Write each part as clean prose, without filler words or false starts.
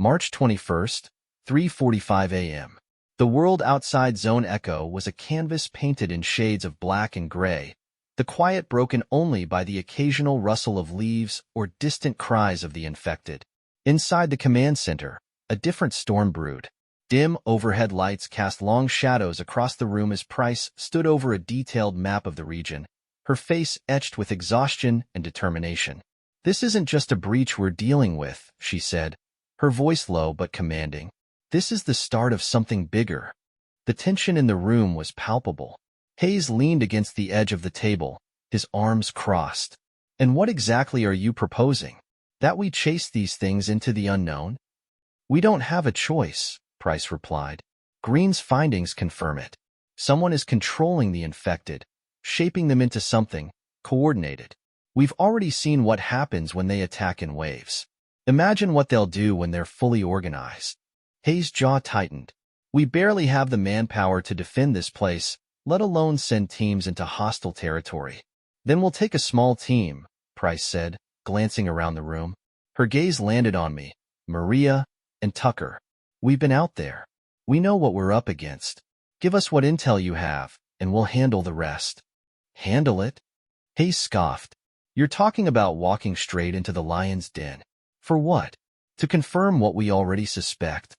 March 21st, 3:45 a.m. The world outside Zone Echo was a canvas painted in shades of black and gray, the quiet broken only by the occasional rustle of leaves or distant cries of the infected. Inside the command center, a different storm brewed. Dim overhead lights cast long shadows across the room as Price stood over a detailed map of the region, her face etched with exhaustion and determination. "This isn't just a breach we're dealing with," she said, her voice low but commanding. "This is the start of something bigger." The tension in the room was palpable. Hayes leaned against the edge of the table, his arms crossed. "And what exactly are you proposing? That we chase these things into the unknown?" "We don't have a choice," Price replied. "Green's findings confirm it. Someone is controlling the infected, shaping them into something coordinated. We've already seen what happens when they attack in waves. Imagine what they'll do when they're fully organized." Hayes' jaw tightened. "We barely have the manpower to defend this place, let alone send teams into hostile territory." "Then we'll take a small team," Price said, glancing around the room. Her gaze landed on me, Maria, and Tucker. "We've been out there. We know what we're up against. Give us what intel you have, and we'll handle the rest." "Handle it?" Hayes scoffed. "You're talking about walking straight into the lion's den. For what? To confirm what we already suspect?"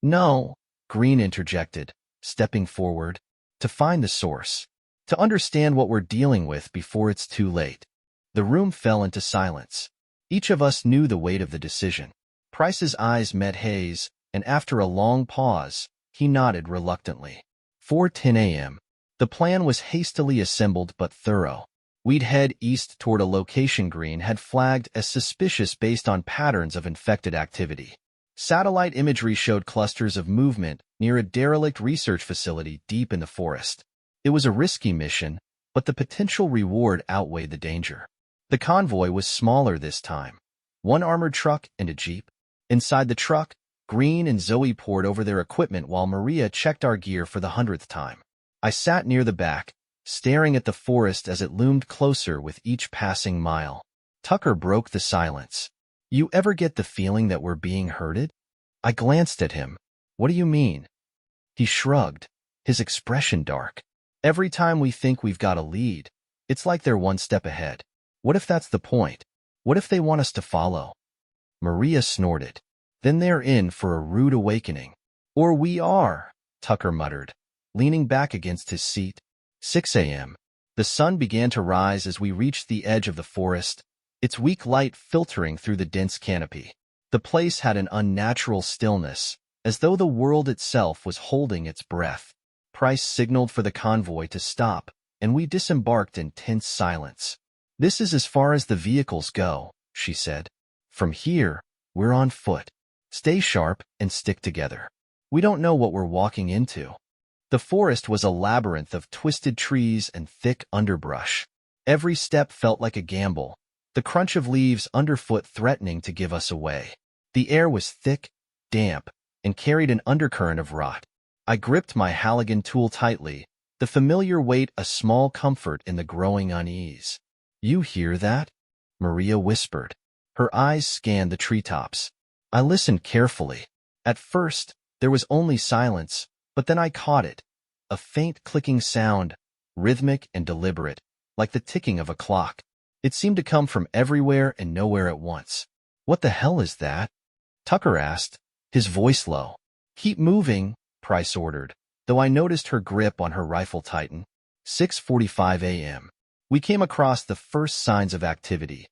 "No," Green interjected, stepping forward. "To find the source. To understand what we're dealing with before it's too late." The room fell into silence. Each of us knew the weight of the decision. Price's eyes met Hayes, and after a long pause, he nodded reluctantly. 4:10 a.m. The plan was hastily assembled but thorough. We'd head east toward a location Green had flagged as suspicious based on patterns of infected activity. Satellite imagery showed clusters of movement near a derelict research facility deep in the forest. It was a risky mission, but the potential reward outweighed the danger. The convoy was smaller this time. One armored truck and a jeep. Inside the truck, Green and Zoe pored over their equipment while Maria checked our gear for the 100th time. I sat near the back, staring at the forest as it loomed closer with each passing mile. Tucker broke the silence. "You ever get the feeling that we're being herded?" I glanced at him. "What do you mean?" He shrugged, his expression dark. "Every time we think we've got a lead, it's like they're one step ahead. What if that's the point? What if they want us to follow?" Maria snorted. "Then they're in for a rude awakening." "Or we are," Tucker muttered, leaning back against his seat. 6 a.m. The sun began to rise as we reached the edge of the forest, its weak light filtering through the dense canopy. The place had an unnatural stillness, as though the world itself was holding its breath. Price signaled for the convoy to stop, and we disembarked in tense silence. "This is as far as the vehicles go," she said. "From here, we're on foot. Stay sharp and stick together. We don't know what we're walking into." The forest was a labyrinth of twisted trees and thick underbrush. Every step felt like a gamble, the crunch of leaves underfoot threatening to give us away. The air was thick, damp, and carried an undercurrent of rot. I gripped my Halligan tool tightly, the familiar weight a small comfort in the growing unease. "You hear that?" Maria whispered. Her eyes scanned the treetops. I listened carefully. At first, there was only silence, but then I caught it. A faint clicking sound, rhythmic and deliberate, like the ticking of a clock. It seemed to come from everywhere and nowhere at once. "What the hell is that?" Tucker asked, his voice low. "Keep moving," Price ordered, though I noticed her grip on her rifle tighten. 6:45 a.m. We came across the first signs of activity.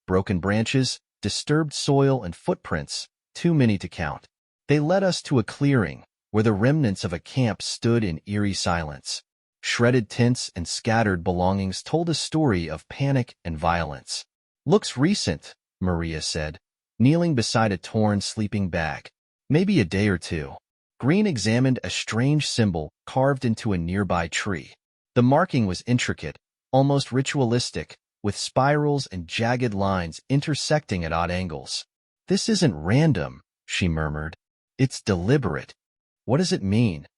Broken branches, disturbed soil, and footprints, too many to count. They led us to a clearing, where the remnants of a camp stood in eerie silence. Shredded tents and scattered belongings told a story of panic and violence. "Looks recent," Maria said, kneeling beside a torn sleeping bag. "Maybe a day or two." Green examined a strange symbol carved into a nearby tree. The marking was intricate, almost ritualistic, with spirals and jagged lines intersecting at odd angles. "This isn't random," she murmured. "It's deliberate." "What does it mean?"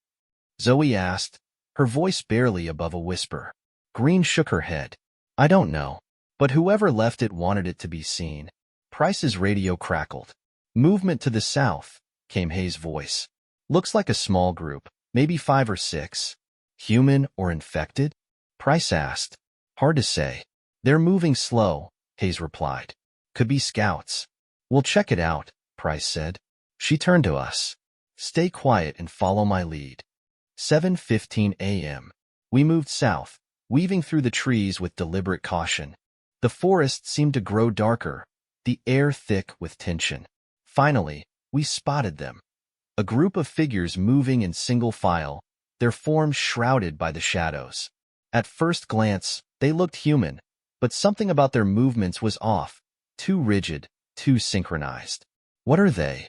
Zoe asked, her voice barely above a whisper. Green shook her head. "I don't know, but whoever left it wanted it to be seen." Price's radio crackled. Movement to the south, came Hayes' voice. Looks like a small group, maybe 5 or 6. Human or infected? Price asked. Hard to say. They're moving slow, Hayes replied. Could be scouts. We'll check it out, Price said. She turned to us. Stay quiet and follow my lead. 7:15 a.m. We moved south, weaving through the trees with deliberate caution. The forest seemed to grow darker, the air thick with tension. Finally, we spotted them. A group of figures moving in single file, their forms shrouded by the shadows. At first glance, they looked human, but something about their movements was off, too rigid, too synchronized. What are they?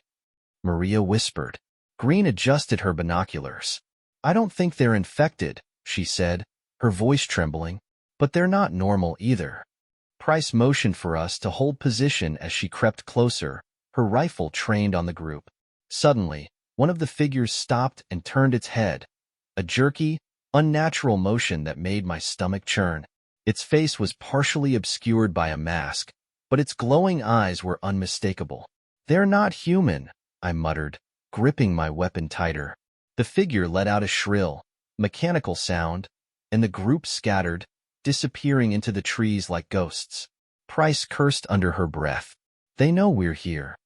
Maria whispered. Green adjusted her binoculars. I don't think they're infected, she said, her voice trembling, but they're not normal either. Price motioned for us to hold position as she crept closer, her rifle trained on the group. Suddenly, one of the figures stopped and turned its head, a jerky, unnatural motion that made my stomach churn. Its face was partially obscured by a mask, but its glowing eyes were unmistakable. They're not human, I muttered, gripping my weapon tighter. The figure let out a shrill, mechanical sound, and the group scattered, disappearing into the trees like ghosts. Price cursed under her breath. They know we're here.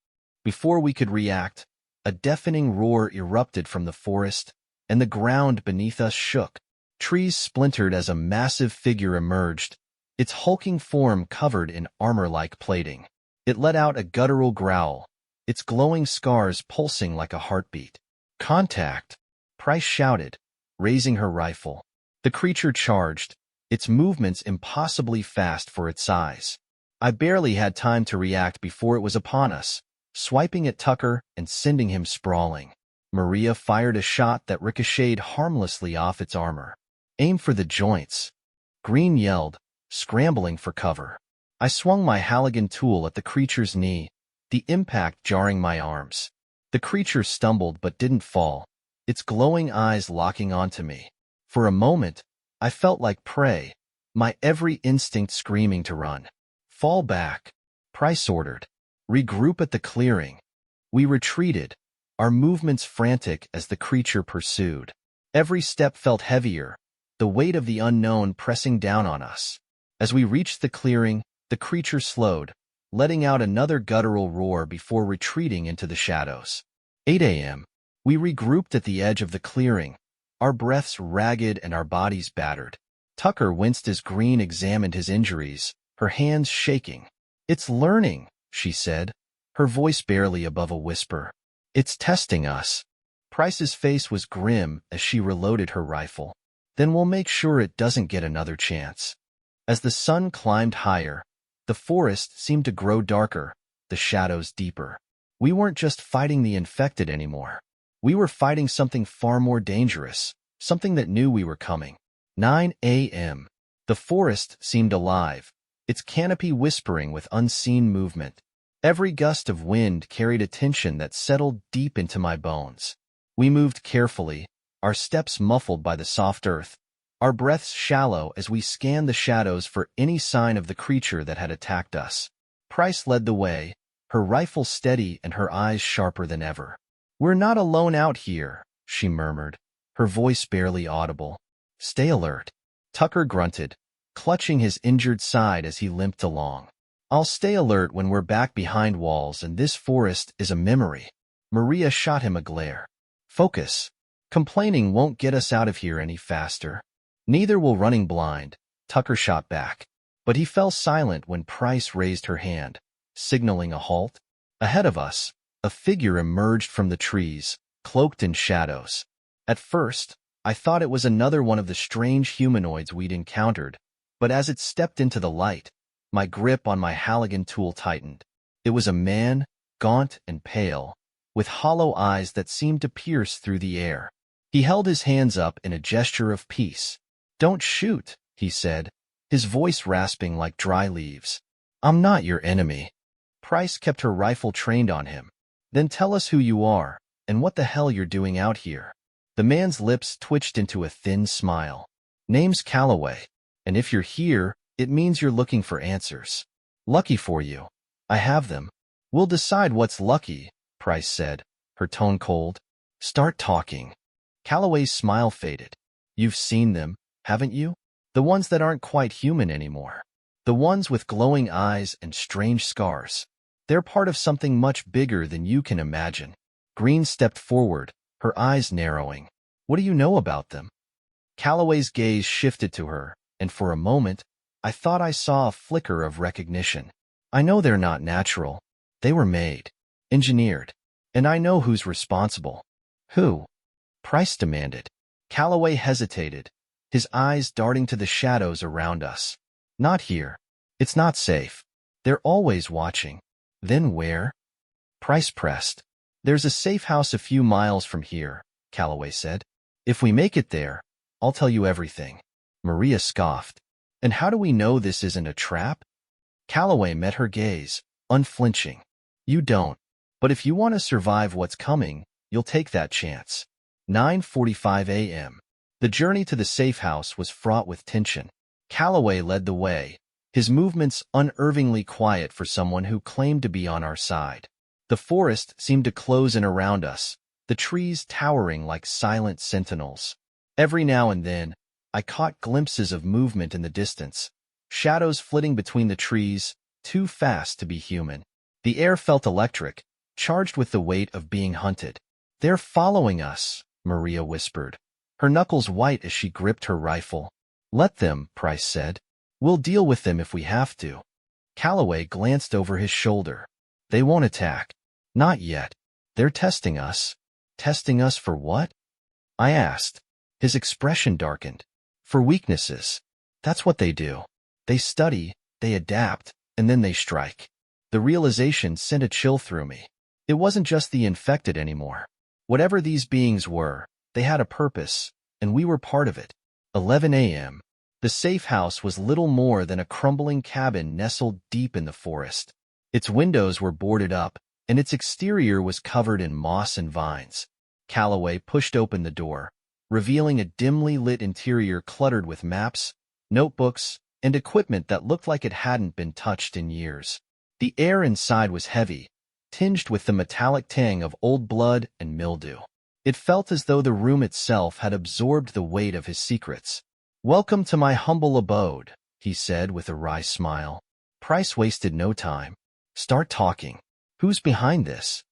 Before we could react, a deafening roar erupted from the forest, and the ground beneath us shook. Trees splintered as a massive figure emerged, its hulking form covered in armor-like plating. It let out a guttural growl, its glowing scars pulsing like a heartbeat. Contact! Price shouted, raising her rifle. The creature charged, its movements impossibly fast for its size. I barely had time to react before it was upon us, swiping at Tucker and sending him sprawling. Maria fired a shot that ricocheted harmlessly off its armor. Aim for the joints. Green yelled, scrambling for cover. I swung my Halligan tool at the creature's knee, the impact jarring my arms. The creature stumbled but didn't fall, its glowing eyes locking onto me. For a moment, I felt like prey, my every instinct screaming to run. Fall back, Price ordered. Regroup at the clearing. We retreated, our movements frantic as the creature pursued. Every step felt heavier, the weight of the unknown pressing down on us. As we reached the clearing, the creature slowed, letting out another guttural roar before retreating into the shadows. 8 a.m. We regrouped at the edge of the clearing, our breaths ragged and our bodies battered. Tucker winced as Green examined his injuries, her hands shaking. It's learning, she said, her voice barely above a whisper. It's testing us. Price's face was grim as she reloaded her rifle. Then we'll make sure it doesn't get another chance. As the sun climbed higher, the forest seemed to grow darker, the shadows deeper. We weren't just fighting the infected anymore. We were fighting something far more dangerous, something that knew we were coming. 9 a.m. The forest seemed alive, its canopy whispering with unseen movement. Every gust of wind carried a tension that settled deep into my bones. We moved carefully, our steps muffled by the soft earth, our breaths shallow as we scanned the shadows for any sign of the creature that had attacked us. Price led the way, her rifle steady and her eyes sharper than ever. We're not alone out here, she murmured, her voice barely audible. Stay alert. Tucker grunted, clutching his injured side as he limped along. I'll stay alert when we're back behind walls and this forest is a memory. Maria shot him a glare. Focus. Complaining won't get us out of here any faster. Neither will running blind, Tucker shot back. But he fell silent when Price raised her hand, signaling a halt. Ahead of us, a figure emerged from the trees, cloaked in shadows. At first, I thought it was another one of the strange humanoids we'd encountered, but as it stepped into the light, my grip on my Halligan tool tightened. It was a man, gaunt and pale, with hollow eyes that seemed to pierce through the air. He held his hands up in a gesture of peace. Don't shoot, he said, his voice rasping like dry leaves. I'm not your enemy. Price kept her rifle trained on him. Then tell us who you are, and what the hell you're doing out here. The man's lips twitched into a thin smile. Name's Calloway, and if you're here, it means you're looking for answers. Lucky for you, I have them. We'll decide what's lucky, Price said, her tone cold. Start talking. Calloway's smile faded. You've seen them, haven't you? The ones that aren't quite human anymore. The ones with glowing eyes and strange scars. They're part of something much bigger than you can imagine. Green stepped forward, her eyes narrowing. What do you know about them? Calloway's gaze shifted to her, and for a moment, I thought I saw a flicker of recognition. I know they're not natural. They were made, engineered, and I know who's responsible. Who? Price demanded. Calloway hesitated, his eyes darting to the shadows around us. Not here. It's not safe. They're always watching. Then where? Price pressed. There's a safe house a few miles from here, Calloway said. If we make it there, I'll tell you everything. Maria scoffed. And how do we know this isn't a trap? Calloway met her gaze, unflinching. You don't. But if you want to survive what's coming, you'll take that chance. 9:45 a.m. The journey to the safe house was fraught with tension. Calloway led the way, his movements unnervingly quiet for someone who claimed to be on our side. The forest seemed to close in around us, the trees towering like silent sentinels. Every now and then, I caught glimpses of movement in the distance, shadows flitting between the trees, too fast to be human. The air felt electric, charged with the weight of being hunted. They're following us, Maria whispered, her knuckles white as she gripped her rifle. Let them, Price said. We'll deal with them if we have to. Calloway glanced over his shoulder. They won't attack. Not yet. They're testing us. Testing us for what? I asked. His expression darkened. For weaknesses. That's what they do. They study, they adapt, and then they strike. The realization sent a chill through me. It wasn't just the infected anymore. Whatever these beings were, they had a purpose, and we were part of it. 11 a.m. The safe house was little more than a crumbling cabin nestled deep in the forest. Its windows were boarded up, and its exterior was covered in moss and vines. Calloway pushed open the door, revealing a dimly lit interior cluttered with maps, notebooks, and equipment that looked like it hadn't been touched in years. The air inside was heavy, tinged with the metallic tang of old blood and mildew. It felt as though the room itself had absorbed the weight of his secrets. Welcome to my humble abode, he said with a wry smile. Price wasted no time. Start talking. Who's behind this?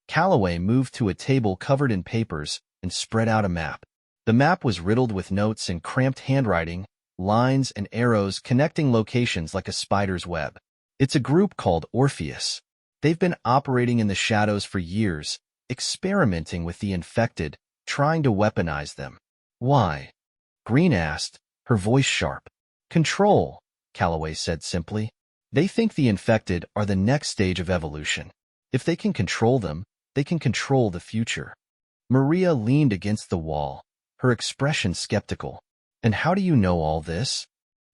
Calloway moved to a table covered in papers and spread out a map. The map was riddled with notes and cramped handwriting, lines and arrows connecting locations like a spider's web. It's a group called Orpheus. They've been operating in the shadows for years, experimenting with the infected, trying to weaponize them. Why? Green asked, her voice sharp. Control, Calloway said simply. They think the infected are the next stage of evolution. If they can control them, they can control the future. Maria leaned against the wall, her expression skeptical. And how do you know all this?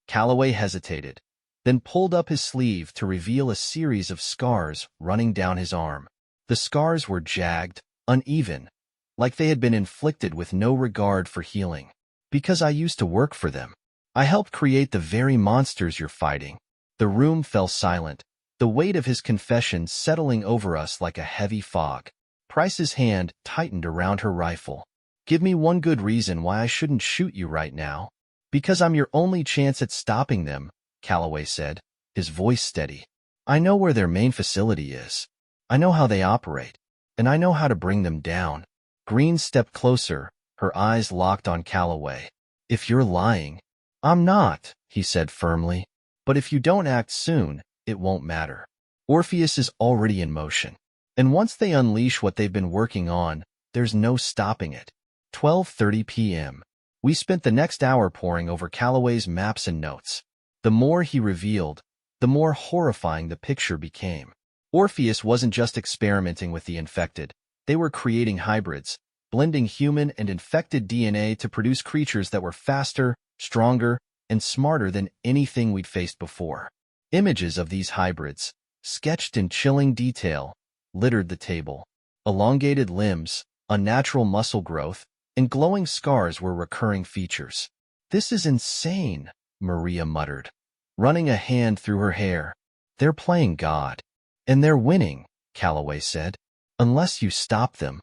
Calloway hesitated, then pulled up his sleeve to reveal a series of scars running down his arm. The scars were jagged, uneven, like they had been inflicted with no regard for healing. Because I used to work for them. I helped create the very monsters you're fighting. The room fell silent, the weight of his confession settling over us like a heavy fog. Price's hand tightened around her rifle. Give me one good reason why I shouldn't shoot you right now. Because I'm your only chance at stopping them, Calloway said, his voice steady. I know where their main facility is. I know how they operate. And I know how to bring them down. Green stepped closer, her eyes locked on Calloway. If you're lying, I'm not, he said firmly. But if you don't act soon, it won't matter. Orpheus is already in motion. And once they unleash what they've been working on, there's no stopping it. 12:30 p.m. We spent the next hour poring over Calloway's maps and notes. The more he revealed, the more horrifying the picture became. Orpheus wasn't just experimenting with the infected. They were creating hybrids, blending human and infected DNA to produce creatures that were faster, stronger, and smarter than anything we'd faced before. Images of these hybrids, sketched in chilling detail, littered the table. Elongated limbs, unnatural muscle growth, and glowing scars were recurring features. This is insane, Maria muttered, running a hand through her hair. They're playing God. And they're winning, Calloway said. Unless you stop them.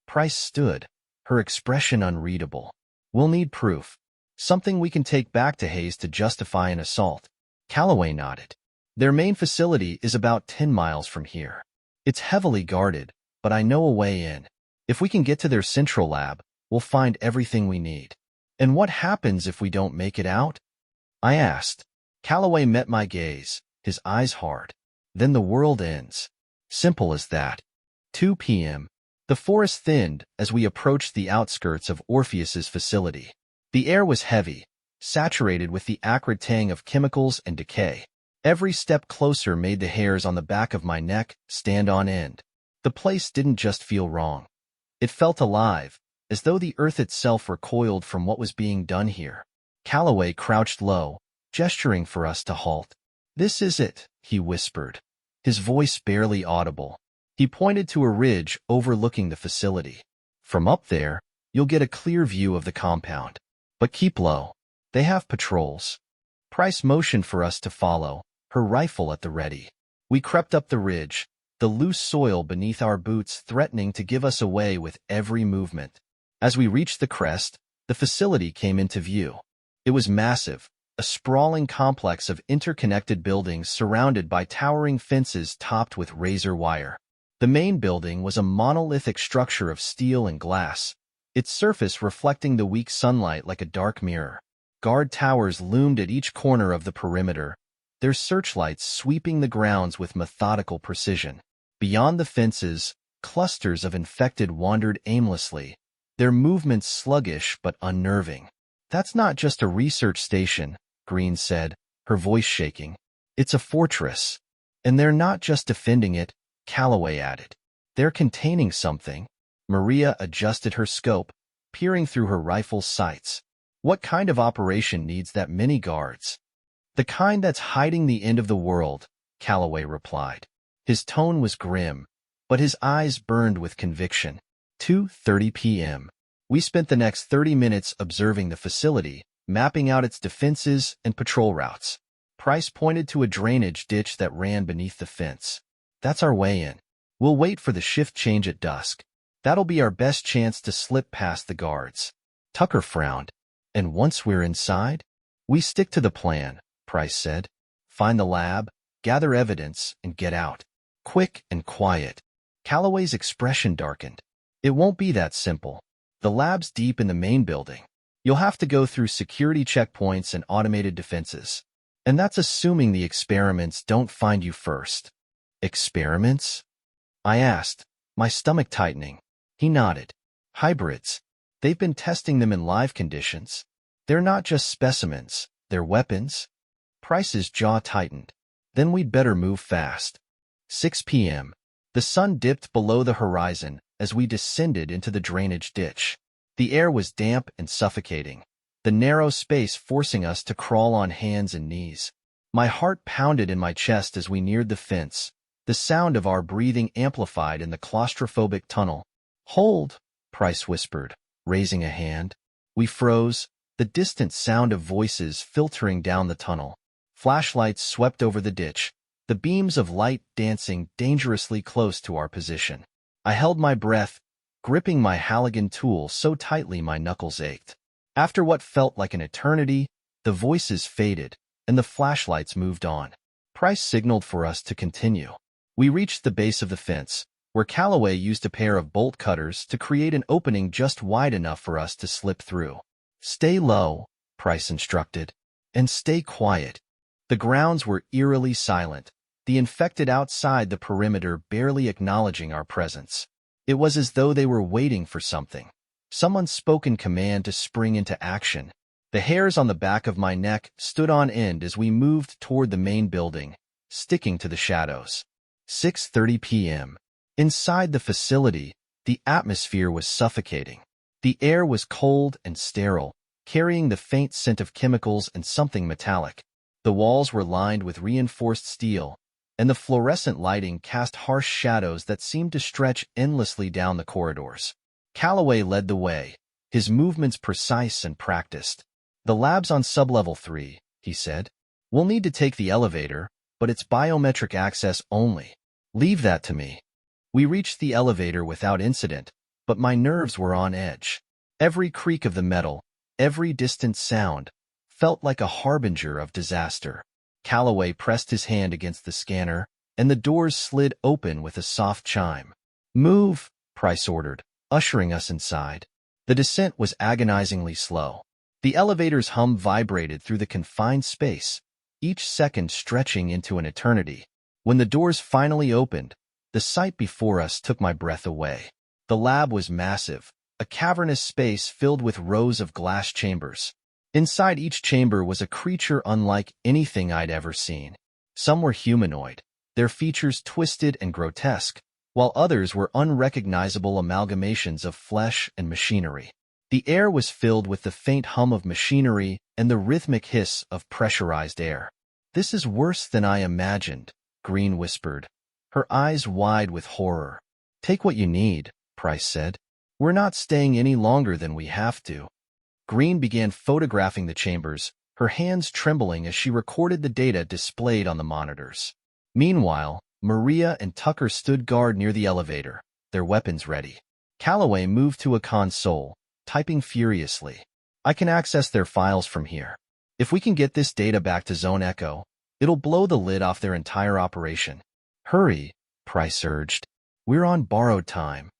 Price stood, her expression unreadable. We'll need proof. Something we can take back to Hayes to justify an assault. Calloway nodded. Their main facility is about 10 miles from here. It's heavily guarded, but I know a way in. If we can get to their central lab, we'll find everything we need. And what happens if we don't make it out? I asked. Calloway met my gaze, his eyes hard. Then the world ends. Simple as that. 2 p.m. The forest thinned as we approached the outskirts of Orpheus's facility. The air was heavy, saturated with the acrid tang of chemicals and decay. Every step closer made the hairs on the back of my neck stand on end. The place didn't just feel wrong. It felt alive, as though the earth itself recoiled from what was being done here. Calloway crouched low, gesturing for us to halt. "This is it," he whispered, his voice barely audible. He pointed to a ridge overlooking the facility. "From up there, you'll get a clear view of the compound. But keep low. They have patrols." Price motioned for us to follow, her rifle at the ready. We crept up the ridge, the loose soil beneath our boots threatening to give us away with every movement. As we reached the crest, the facility came into view. It was massive, a sprawling complex of interconnected buildings surrounded by towering fences topped with razor wire. The main building was a monolithic structure of steel and glass, its surface reflecting the weak sunlight like a dark mirror. Guard towers loomed at each corner of the perimeter, their searchlights sweeping the grounds with methodical precision. Beyond the fences, clusters of infected wandered aimlessly, their movements sluggish but unnerving. "That's not just a research station," Green said, her voice shaking. "It's a fortress. And they're not just defending it," Calloway added. "They're containing something." Maria adjusted her scope, peering through her rifle's sights. "What kind of operation needs that many guards?" "The kind that's hiding the end of the world," Calloway replied. His tone was grim, but his eyes burned with conviction. 2:30 p.m. We spent the next 30 minutes observing the facility, mapping out its defenses and patrol routes. Price pointed to a drainage ditch that ran beneath the fence. "That's our way in. We'll wait for the shift change at dusk. That'll be our best chance to slip past the guards." Tucker frowned. "And once we're inside?" "We stick to the plan," Price said. "Find the lab, gather evidence, and get out. Quick and quiet." Calloway's expression darkened. "It won't be that simple. The lab's deep in the main building. You'll have to go through security checkpoints and automated defenses. And that's assuming the experiments don't find you first." "Experiments?" I asked, my stomach tightening. He nodded. "Hybrids. They've been testing them in live conditions. They're not just specimens, they're weapons." Price's jaw tightened. "Then we'd better move fast." 6 p.m. The sun dipped below the horizon as we descended into the drainage ditch. The air was damp and suffocating, the narrow space forcing us to crawl on hands and knees. My heart pounded in my chest as we neared the fence, the sound of our breathing amplified in the claustrophobic tunnel. "Hold," Price whispered, raising a hand. We froze, the distant sound of voices filtering down the tunnel. Flashlights swept over the ditch, the beams of light dancing dangerously close to our position. I held my breath, gripping my Halligan tool so tightly my knuckles ached. After what felt like an eternity, the voices faded, and the flashlights moved on. Price signaled for us to continue. We reached the base of the fence, where Calloway used a pair of bolt cutters to create an opening just wide enough for us to slip through. "Stay low," Price instructed, "and stay quiet." The grounds were eerily silent, the infected outside the perimeter barely acknowledging our presence. It was as though they were waiting for something, some unspoken command to spring into action. The hairs on the back of my neck stood on end as we moved toward the main building, sticking to the shadows. 6:30 p.m. Inside the facility, the atmosphere was suffocating. The air was cold and sterile, carrying the faint scent of chemicals and something metallic. The walls were lined with reinforced steel, and the fluorescent lighting cast harsh shadows that seemed to stretch endlessly down the corridors. Calloway led the way, his movements precise and practiced. "The lab's on sublevel 3, he said. "We'll need to take the elevator, but it's biometric access only." Leave that to me. We reached the elevator without incident, but my nerves were on edge. Every creak of the metal, every distant sound, felt like a harbinger of disaster. Calloway pressed his hand against the scanner, and the doors slid open with a soft chime. "Move," Price ordered, ushering us inside. The descent was agonizingly slow. The elevator's hum vibrated through the confined space, each second stretching into an eternity. When the doors finally opened, the sight before us took my breath away. The lab was massive, a cavernous space filled with rows of glass chambers. Inside each chamber was a creature unlike anything I'd ever seen. Some were humanoid, their features twisted and grotesque, while others were unrecognizable amalgamations of flesh and machinery. The air was filled with the faint hum of machinery and the rhythmic hiss of pressurized air. "This is worse than I imagined," Green whispered, her eyes wide with horror. "Take what you need," Price said. "We're not staying any longer than we have to." Green began photographing the chambers, her hands trembling as she recorded the data displayed on the monitors. Meanwhile, Maria and Tucker stood guard near the elevator, their weapons ready. Calloway moved to a console, typing furiously. "I can access their files from here. If we can get this data back to Zone Echo, it'll blow the lid off their entire operation." "Hurry," Price urged. "We're on borrowed time."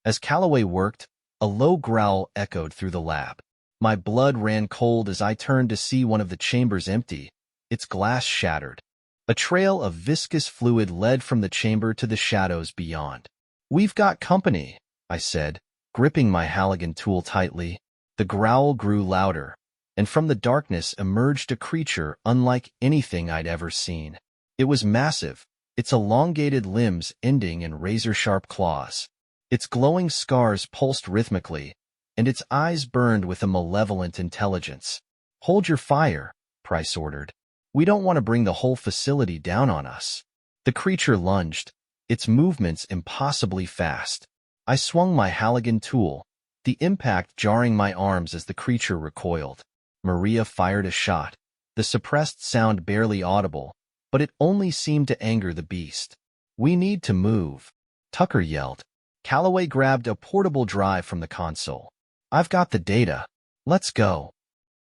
As Calloway worked, a low growl echoed through the lab. My blood ran cold as I turned to see one of the chambers empty, its glass shattered. A trail of viscous fluid led from the chamber to the shadows beyond. "We've got company," I said, gripping my Halligan tool tightly. The growl grew louder, and from the darkness emerged a creature unlike anything I'd ever seen. It was massive, its elongated limbs ending in razor-sharp claws. Its glowing scars pulsed rhythmically, and its eyes burned with a malevolent intelligence. "Hold your fire," Price ordered. "We don't want to bring the whole facility down on us." The creature lunged, its movements impossibly fast. I swung my Halligan tool, the impact jarring my arms as the creature recoiled. Maria fired a shot, the suppressed sound barely audible, but it only seemed to anger the beast. "We need to move," Tucker yelled. Calloway grabbed a portable drive from the console. "I've got the data. Let's go."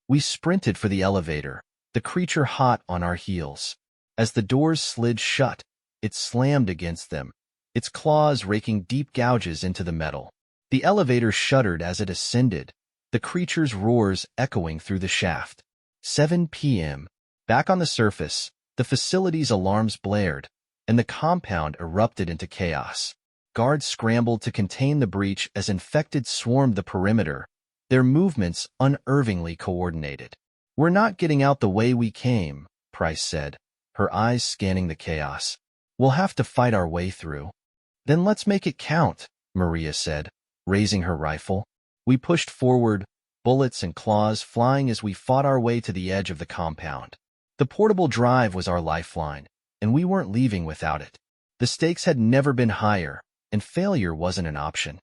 We sprinted for the elevator, the creature hot on our heels. As the doors slid shut, it slammed against them, its claws raking deep gouges into the metal. The elevator shuddered as it ascended, the creature's roars echoing through the shaft. 7 p.m. Back on the surface, the facility's alarms blared, and the compound erupted into chaos. Guards scrambled to contain the breach as infected swarmed the perimeter, their movements unervingly coordinated. "We're not getting out the way we came," Price said, her eyes scanning the chaos. "We'll have to fight our way through." "Then let's make it count," Maria said, raising her rifle. We pushed forward, bullets and claws flying as we fought our way to the edge of the compound. The portable drive was our lifeline, and we weren't leaving without it. The stakes had never been higher, and failure wasn't an option.